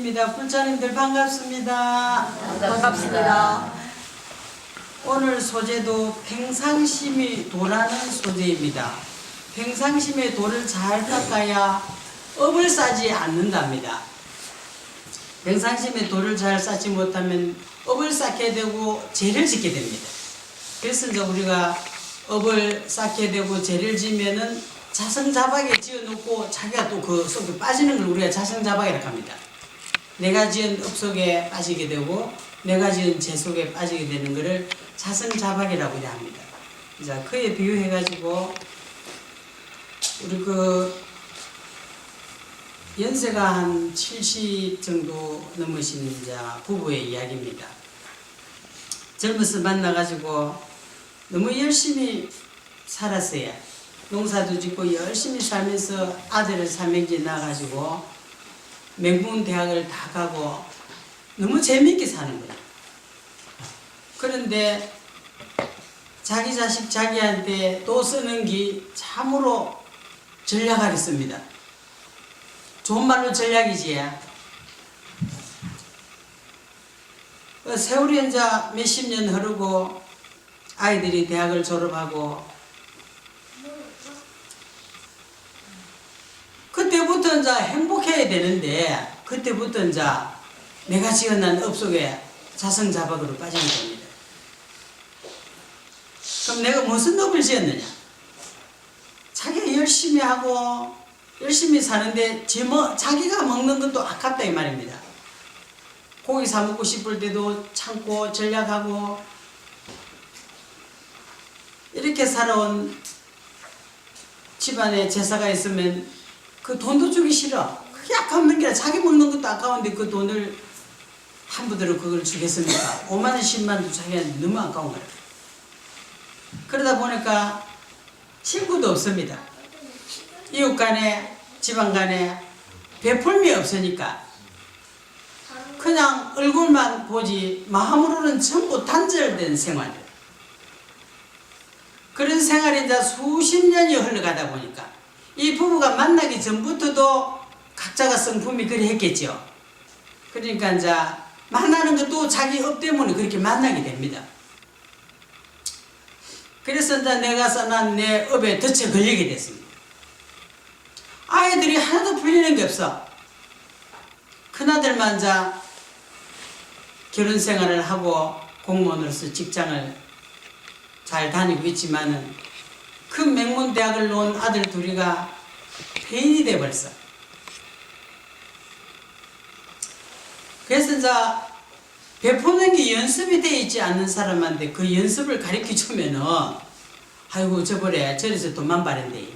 입니다. 불자님들 반갑습니다. 반갑습니다. 오늘 소재도 평상심이 도라는 소재입니다. 평상심의 도를 잘 닦아야 업을 싸지 않는답니다. 평상심의 도를 잘 쌓지 못하면 업을 쌓게 되고 죄를 짓게 됩니다. 그래서 이제 우리가 업을 쌓게 되고 죄를 지면은 자성자박에 지어놓고 자기가 또 그 속에 빠지는 걸 우리가 자성자박이라고 합니다. 내가 지은 업 속에 빠지게 되고 내가 지은 죄 속에 빠지게 되는 것을 자성자박이라고 합니다. 자, 그에 비유해가지고 우리 그 연세가 한 70 정도 넘으신 이자 부부의 이야기입니다. 젊어서 만나가지고 너무 열심히 살았어요. 농사도 짓고 열심히 살면서 아들을 삼형제 낳아가지고 맹문 대학을 다 가고 너무 재미있게 사는 거예요. 그런데 자기 자식 자기한테 또 쓰는 게 참으로 전략하겠습니다. 좋은 말로 전략이지. 세월이 이제 몇십 년 흐르고 아이들이 대학을 졸업하고 그때부터 이제 행복해야 되는데 그때부터 이제 내가 지어난 업 속에 자성자박으로 빠지게 됩니다. 그럼 내가 무슨 업을 지었느냐? 자기가 열심히 하고 열심히 사는데 자기가 먹는 것도 아깝다 이 말입니다. 고기 사 먹고 싶을 때도 참고 전략하고 이렇게 살아온 집안에 제사가 있으면 그 돈도 주기 싫어. 그게 아까운 게 아니라 자기 먹는 것도 아까운데 그 돈을 한부대로 그걸 주겠습니까? 5만 원, 10만 원도 자기한테 너무 아까운 거야. 그러다 보니까 친구도 없습니다. 이웃 간에 집안 간에 베풀미 없으니까 그냥 얼굴만 보지 마음으로는 전부 단절된 생활. 그런 생활이 이제 수십 년이 흘러가다 보니까 이 부부가 만나기 전부터도 각자가 성품이 그래 했겠죠. 그러니까 이제 만나는 것도 자기 업 때문에 그렇게 만나게 됩니다. 그래서 이제 내가 써난 내 업에 덫에 걸리게 됐습니다. 아이들이 하나도 풀리는 게 없어. 큰아들만 이제 결혼 생활을 하고 공무원으로서 직장을 잘 다니고 있지만은 큰 명문대학을 나온 아들 둘이가 폐인이 돼버렸어. 그래서 이제 베푸는 게 연습이 되어 있지 않는 사람한테 그 연습을 가르쳐 주면은 아이고 저번에 저래서 돈만 바른대.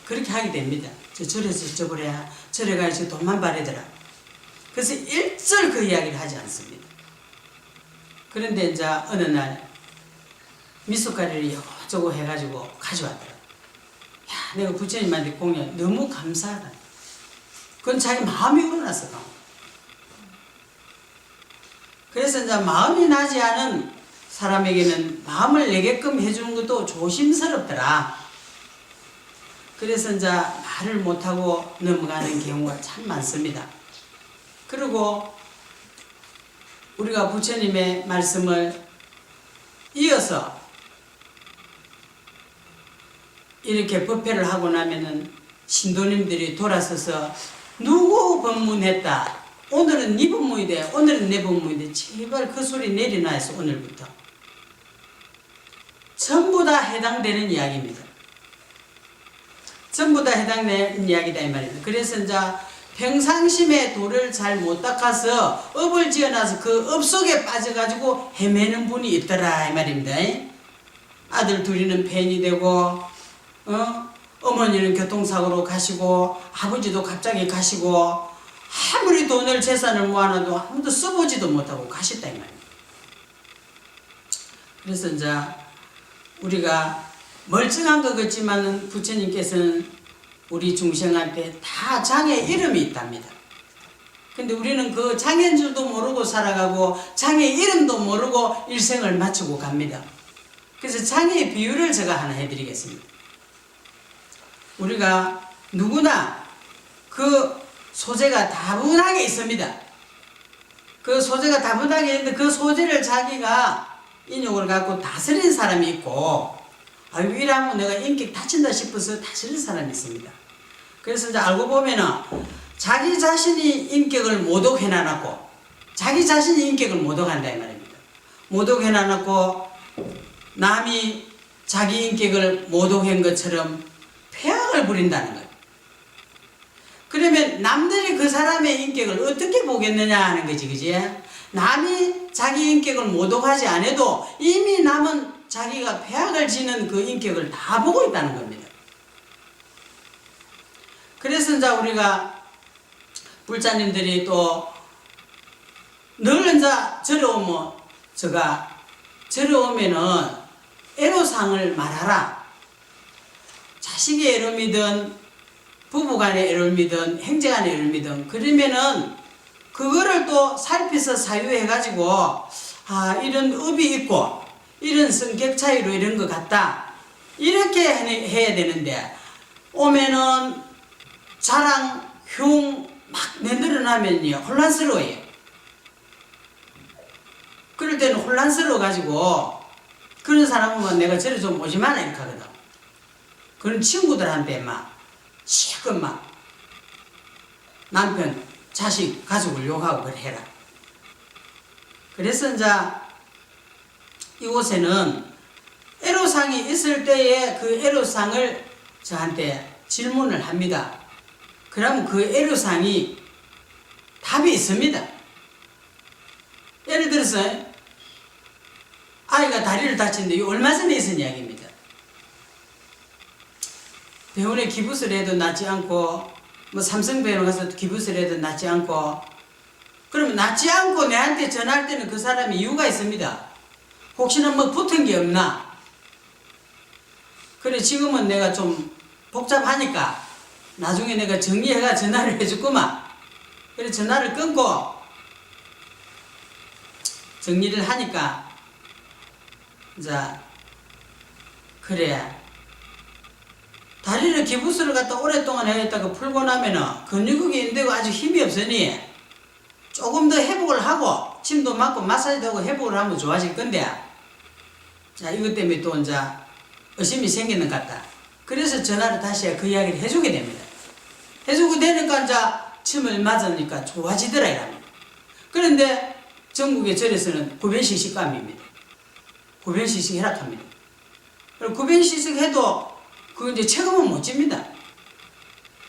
그렇게 하게 됩니다. 저래서 저번에 저래 가서 돈만 바르더라. 그래서 일절 그 이야기를 하지 않습니다. 그런데 이제 어느 날 미숫가루를 이거저거 해가지고 가져왔더라. 야, 내가 부처님한테 공연 너무 감사하다. 그건 자기 마음이 우러났어. 그래서 이제 마음이 나지 않은 사람에게는 마음을 내게끔 해주는 것도 조심스럽더라. 그래서 이제 말을 못하고 넘어가는 경우가 참 많습니다. 그리고 우리가 부처님의 말씀을 이어서 이렇게 법회를 하고 나면은 신도님들이 돌아서서 누구 법문했다. 오늘은 네 법문이 돼. 오늘은 내 법문이 돼. 제발 그 소리 내려놔서 오늘부터. 전부 다 해당되는 이야기입니다. 전부 다 해당되는 이야기다 이 말입니다. 그래서 이제 평상심의 도를 잘 못 닦아서 업을 지어놔서 그 업 속에 빠져가지고 헤매는 분이 있더라 이 말입니다. 아들 둘이는 폐인이 되고 어머니는 교통사고로 가시고 아버지도 갑자기 가시고 아무리 돈을 재산을 모아놔도 아무도 써보지도 못하고 가셨다 이 말입니다. 그래서 이제 우리가 멀쩡한 것 같지만은 부처님께서는 우리 중생한테 다 장의 이름이 있답니다. 근데 우리는 그 장인 줄도 모르고 살아가고 장의 이름도 모르고 일생을 마치고 갑니다. 그래서 장의 비유를 제가 하나 해드리겠습니다. 우리가 누구나 그 소재가 다분하게 있습니다. 그 소재가 다분하게 있는데 그 소재를 자기가 인욕을 갖고 다스린 사람이 있고, 아유 이러면 내가 인격 다친다 싶어서 다스린 사람이 있습니다. 그래서 이제 알고 보면은 자기 자신이 인격을 모독해놔놓고 자기 자신이 인격을 모독한다 이 말입니다. 모독해놔놓고 남이 자기 인격을 모독한 것처럼 폐악을 부린다는 거예요. 그러면 남들이 그 사람의 인격을 어떻게 보겠느냐 하는 거지, 그지? 남이 자기 인격을 모독하지 않아도 이미 남은 자기가 폐악을 지는 그 인격을 다 보고 있다는 겁니다. 그래서 이제 우리가 불자님들이 또 늘 이제 절에 오면은 애로사항을 말하라. 자식의 애로미든 부부간의 애로미든 형제간의 애로미든 그러면은 그거를 또 살피서 사유해가지고 아 이런 업이 있고 이런 성격 차이로 이런 것 같다 이렇게 해야 되는데 오면은 자랑 흉 막 내늘어나면요 혼란스러워요. 그럴 때는 혼란스러워 가지고 그런 사람은 내가 저리 좀 오지 마라 이렇게 하거든. 그런 친구들한테 막 실컷 막 남편 자식 가족을 욕하고 그래 해라. 그래서 이제 이곳에는 애로사항이 있을 때에 그 애로사항을 저한테 질문을 합니다. 그러면 그 애로사항이 답이 있습니다. 예를 들어서 아이가 다리를 다친데 이거 얼마 전에 있은 이야기입니다. 병원에 기부스를 해도 낫지 않고 뭐 삼성병원 가서 기부스를 해도 낫지 않고 그러면 낫지 않고 내한테 전화할 때는 그 사람이 이유가 있습니다. 혹시나 뭐 붙은 게 없나? 그래 지금은 내가 좀 복잡하니까 나중에 내가 정리해가 전화를 해줬구만. 그래 전화를 끊고 정리를 하니까 이제 그래 다리를 기부스를 갖다 오랫동안 해야겠다고 풀고 나면은 근육이 인데고 아주 힘이 없으니 조금 더 회복을 하고 침도 맞고 마사지도 하고 회복을 하면 좋아질 건데 자 이것 때문에 또 이제 의심이 생기는 것 같다. 그래서 전화를 다시 그 이야기를 해주게 됩니다. 해주게 되니까 이제 침을 맞으니까 좋아지더라 이랍니다. 그런데 전국의 절에서는 구변시식감입니다. 구변시식 해락합니다. 구변시식 해도 그 이제 책임은 못 집니다.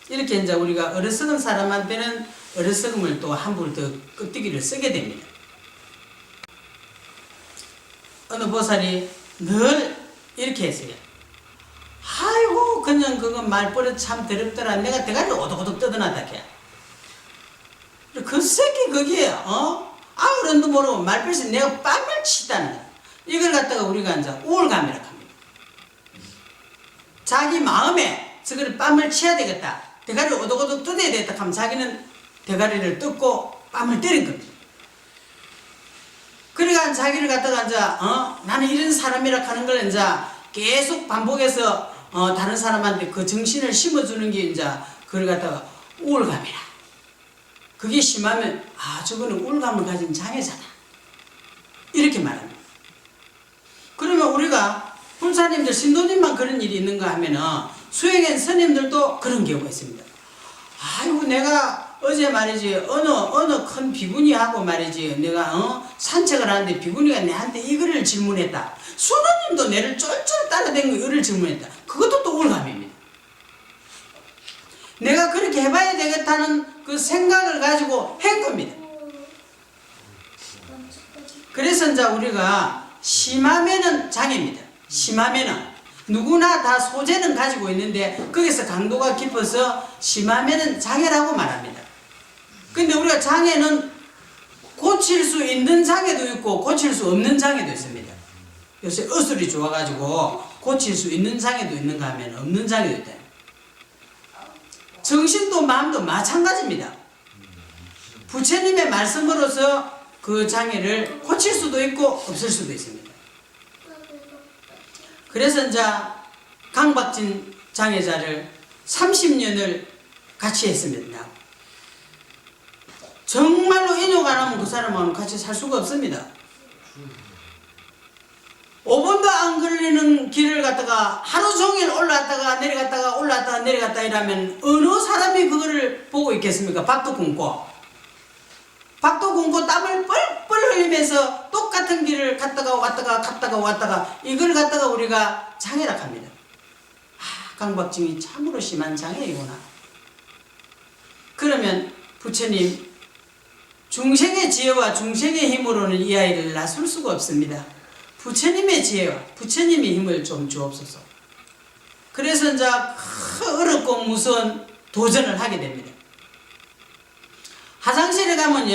이렇게 이제 우리가 어리석은 사람한테는 어리석음을 또 함부로 더 끄떡이를 쓰게 됩니다. 어느 보살이 늘 이렇게 했어요. 아이고 그냥 그거 말버릇 참 더럽더라. 내가 대가리 오독오독 뜯어놨다 걔. 그 새끼 그게 아무런도 모르고 말버릇이 내가 뺨을 치다는 거야. 이걸 갖다가 우리가 이제 우월감이라고 합니다. 자기 마음에 저거를 뺨을 치야 되겠다. 대가리를 오독오독 뜯어야 되겠다 하면 자기는 대가리를 뜯고 뺨을 때린 겁니다. 그러니까 자기를 갖다가 이제 나는 이런 사람이라 하는 걸 이제 계속 반복해서 다른 사람한테 그 정신을 심어주는 게 이제 그걸 갖다가 우울감이라. 그게 심하면 저거는 우울감을 가진 장애잖아. 이렇게 말합니다. 그러면 우리가 불사님들 신도님만 그런 일이 있는가 하면은 수행한 스님들도 그런 경우가 있습니다. 아이고 내가 어제 말이지 어느 큰 비구니하고 말이지 내가 산책을 하는데 비구니가 내한테 이거를 질문했다. 수도님도 내를 쫄쫄 따라다니고 이거를 질문했다. 그것도 또 우울감입니다. 내가 그렇게 해봐야 되겠다는 그 생각을 가지고 한 겁니다. 그래서 이제 우리가 심하면은 장애입니다. 심하면은 누구나 다 소재는 가지고 있는데 거기서 강도가 깊어서 심하면은 장애라고 말합니다. 근데 우리가 장애는 고칠 수 있는 장애도 있고 고칠 수 없는 장애도 있습니다. 요새 어술이 좋아가지고 고칠 수 있는 장애도 있는가 하면 없는 장애도 있다. 정신도 마음도 마찬가지입니다. 부처님의 말씀으로서 그 장애를 고칠 수도 있고 없을 수도 있습니다. 그래서 이제 강박진 장애자를 30년을 같이 했습니다. 정말로 인욕 안 하면 그 사람하고는 같이 살 수가 없습니다. 5분도 안 걸리는 길을 갔다가 하루 종일 올라갔다가 내려갔다가 올라갔다가 내려갔다 이러면 어느 사람이 그거를 보고 있겠습니까? 밥도 굶고 땀을 뻘뻘 흘리면서 똑같은 길을 갔다가 왔다가 이걸 갖다가 우리가 장애라 합니다. 강박증이 참으로 심한 장애이구나. 그러면 부처님 중생의 지혜와 중생의 힘으로는 이 아이를 낳을 수가 없습니다. 부처님의 지혜와 부처님의 힘을 좀 주옵소서. 그래서 이제 어렵고 무서운 도전을 하게 됩니다. 화장실에 가면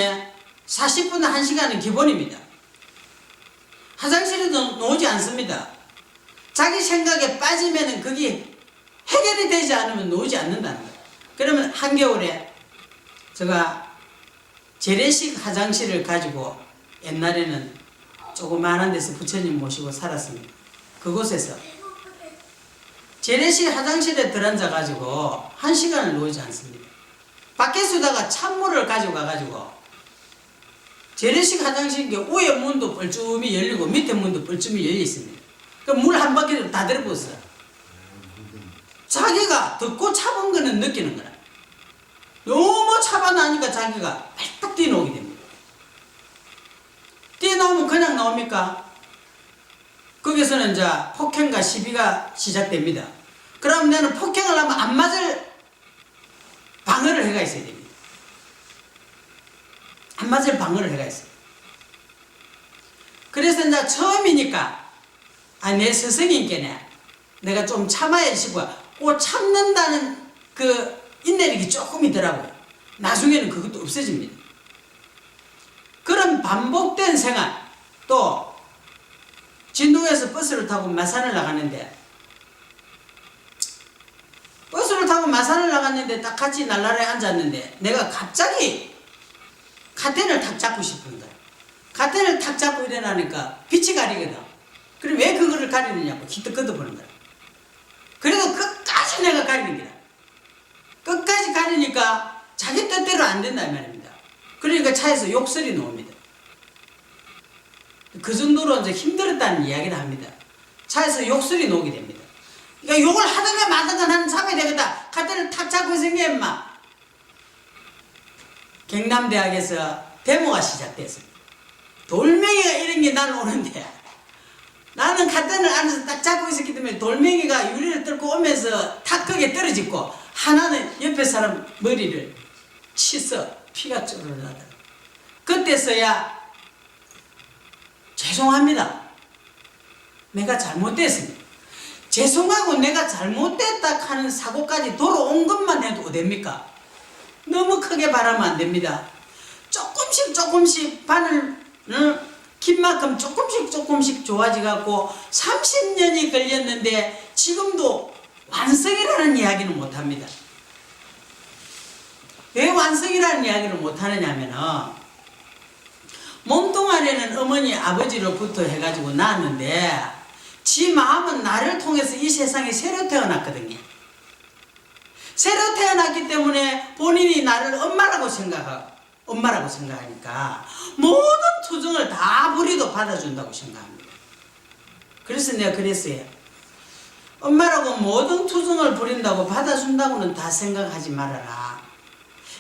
40분 1시간은 기본입니다. 화장실에도 놓지 않습니다. 자기 생각에 빠지면은 그게 해결이 되지 않으면 놓지 않는다는 거예요. 그러면 한겨울에 제가 재래식 화장실을 가지고 옛날에는 조그마한 데서 부처님 모시고 살았습니다. 그곳에서 재래식 화장실에 들어앉아가지고 1시간을 놓지 않습니다. 밖에서다가 찬물을 가지고 가가지고 재래식 화장실인게 위에 문도 뻘쭘히 열리고 밑에 문도 뻘쭘히 열려 있습니다. 그 물 한 바퀴를 다 들어보았어요. 자기가 덥고 차본 거는 느끼는 거라. 너무 차가나니까 자기가 발딱 뛰어나오게 됩니다. 뛰어나오면 그냥 나옵니까? 거기서는 이제 폭행과 시비가 시작됩니다. 그럼 나는 폭행을 하면 안 맞을 방어를 해가 있어야 됩니다. 안 맞을 방어를 해가 있어요. 그래서 이제 처음이니까 내 스승님께네 내가 좀 참아야지고 꼭 참는다는 그 인내력이 조금 있더라고요. 나중에는 그것도 없어집니다. 그런 반복된 생활, 또 진동에서 버스를 타고 마산을 나갔는데 딱 같이 날라라에 앉았는데 내가 갑자기 카텐을 탁 잡고 싶은 거야. 카텐을 탁 잡고 일어나니까 빛이 가리거든. 그럼 왜 그거를 가리느냐고 기특거드 보는 거야. 그래도 끝까지 내가 가리는 거야. 끝까지 가리니까 자기 뜻대로 안 된단 말입니다. 그러니까 차에서 욕설이 나옵니다. 그 정도로 이제 힘들었다는 이야기를 합니다. 차에서 욕설이 나오게 됩니다. 그러니까 욕을 하든가 마든가 나는 참아야 되겠다. 카텐을 탁 잡고 생겨 임마. 경남대학에서 데모가 시작됐습니다. 돌멩이가 이런 게 나는 오는데 나는 카텐을 안에서 딱 잡고 있었기 때문에 돌멩이가 유리를 뚫고 오면서 탁 거기에 떨어지고 하나는 옆에 사람 머리를 치서 피가 쫄르르 나더라. 그때서야 죄송합니다. 내가 잘못됐습니다. 죄송하고 내가 잘못됐다 하는 사고까지 돌아온 것만 해도 어딥니까? 너무 크게 바라면 안 됩니다. 조금씩 바늘 긴 만큼 조금씩 좋아지갖고 30년이 걸렸는데 지금도 완성이라는 이야기는 못합니다. 왜 완성이라는 이야기를 못하느냐 하면은 몸뚱아리는 어머니 아버지로부터 해가지고 낳았는데 지 마음은 나를 통해서 이 세상에 새로 태어났거든요. 새로 태어났기 때문에 본인이 나를 엄마라고 생각하니까 모든 투정을 다 부리도 받아준다고 생각합니다. 그래서 내가 그랬어요. 엄마라고 모든 투정을 부린다고 받아준다고는 다 생각하지 말아라.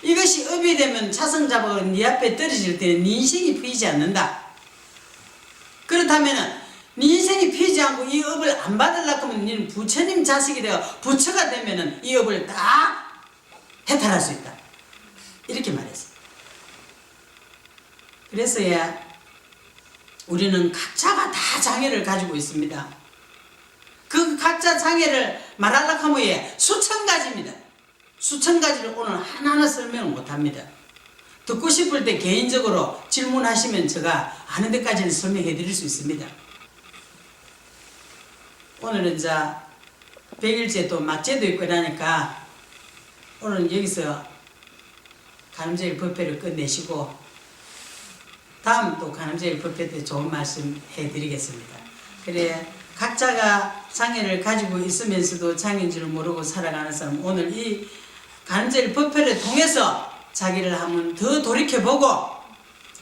이것이 업이 되면 차승자박으로 네 앞에 떨어질 때는 네 인생이 피지 않는다. 그렇다면 네 인생이 피지 않고 이 업을 안 받으려고 하면 너는 부처님 자식이 되어 부처가 되면 이 업을 다 해탈할 수 있다. 이렇게 말했어요. 그래서야 우리는 각자가 다 장애를 가지고 있습니다. 그 각자 장애를 말하려고 하면 수천 가지입니다. 수천 가지를 오늘 하나하나 설명을 못합니다. 듣고 싶을 때 개인적으로 질문하시면 제가 아는 데까지는 설명해 드릴 수 있습니다. 오늘은 이제 100일째 또 막제도 있고 이러니까 오늘은 여기서 가늠제일 법회를 끝내시고 다음 또 가늠제일 법회 때 좋은 말씀 해드리겠습니다. 그래 각자가 장애를 가지고 있으면서도 장애인 줄 모르고 살아가는 사람 오늘 이 가늠제일 법회를 통해서 자기를 한번 더 돌이켜보고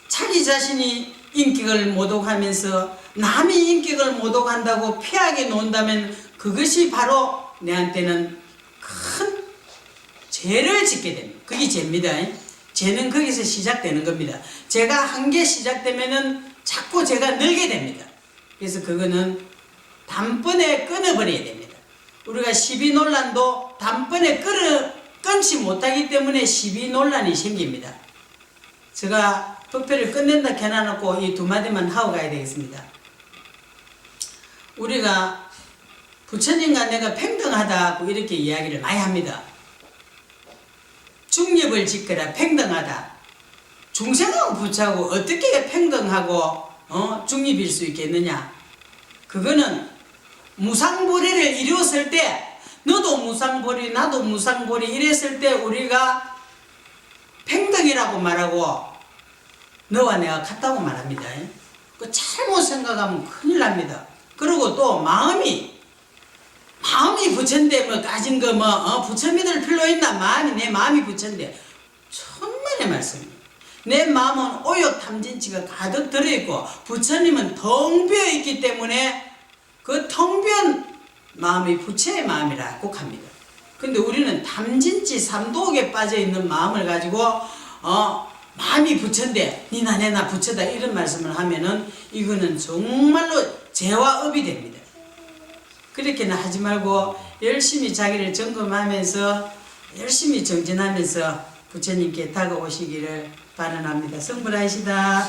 자기 자신이 인격을 모독하면서 남이 인격을 모독한다고 피하게 논다면 그것이 바로 내한테는 큰 죄를 짓게 됩니다. 그게 죄입니다. 죄는 거기서 시작되는 겁니다. 죄가 한 개 시작되면은 자꾸 죄가 늘게 됩니다. 그래서 그거는 단번에 끊어버려야 됩니다. 우리가 시비 논란도 단번에 끊지 못하기 때문에 시비 논란이 생깁니다. 제가 법회를 끝낸다 해놔놓고 이 두 마디만 하고 가야 되겠습니다. 우리가 부처님과 내가 평등하다고 이렇게 이야기를 많이 합니다. 중립을 지켜라, 평등하다. 중생하고 부처하고 어떻게 평등하고 중립일 수 있겠느냐? 그거는 무상보리를 이루었을 때 너도 무상보리 나도 무상보리 이랬을 때 우리가 평등이라고 말하고 너와 내가 같다고 말합니다. 그 잘못 생각하면 큰일 납니다. 그리고 또 마음이 부처인데 뭐 가진 거 부처 믿을 필요 있나? 내 마음이 부처인데 천만의 말씀입니다. 내 마음은 오욕 탐진치가 가득 들어있고 부처님은 텅 비어있기 때문에 그 텅 비은 마음이 부처의 마음이라 꼭 합니다. 근데 우리는 탐진치 삼도옥에 빠져있는 마음을 가지고 마음이 부처인데 니나 내나 부처다 이런 말씀을 하면은 이거는 정말로 죄와 업이 됩니다. 그렇게는 하지 말고 열심히 자기를 점검하면서 열심히 정진하면서 부처님께 다가오시기를 바라옵니다. 성불하시다.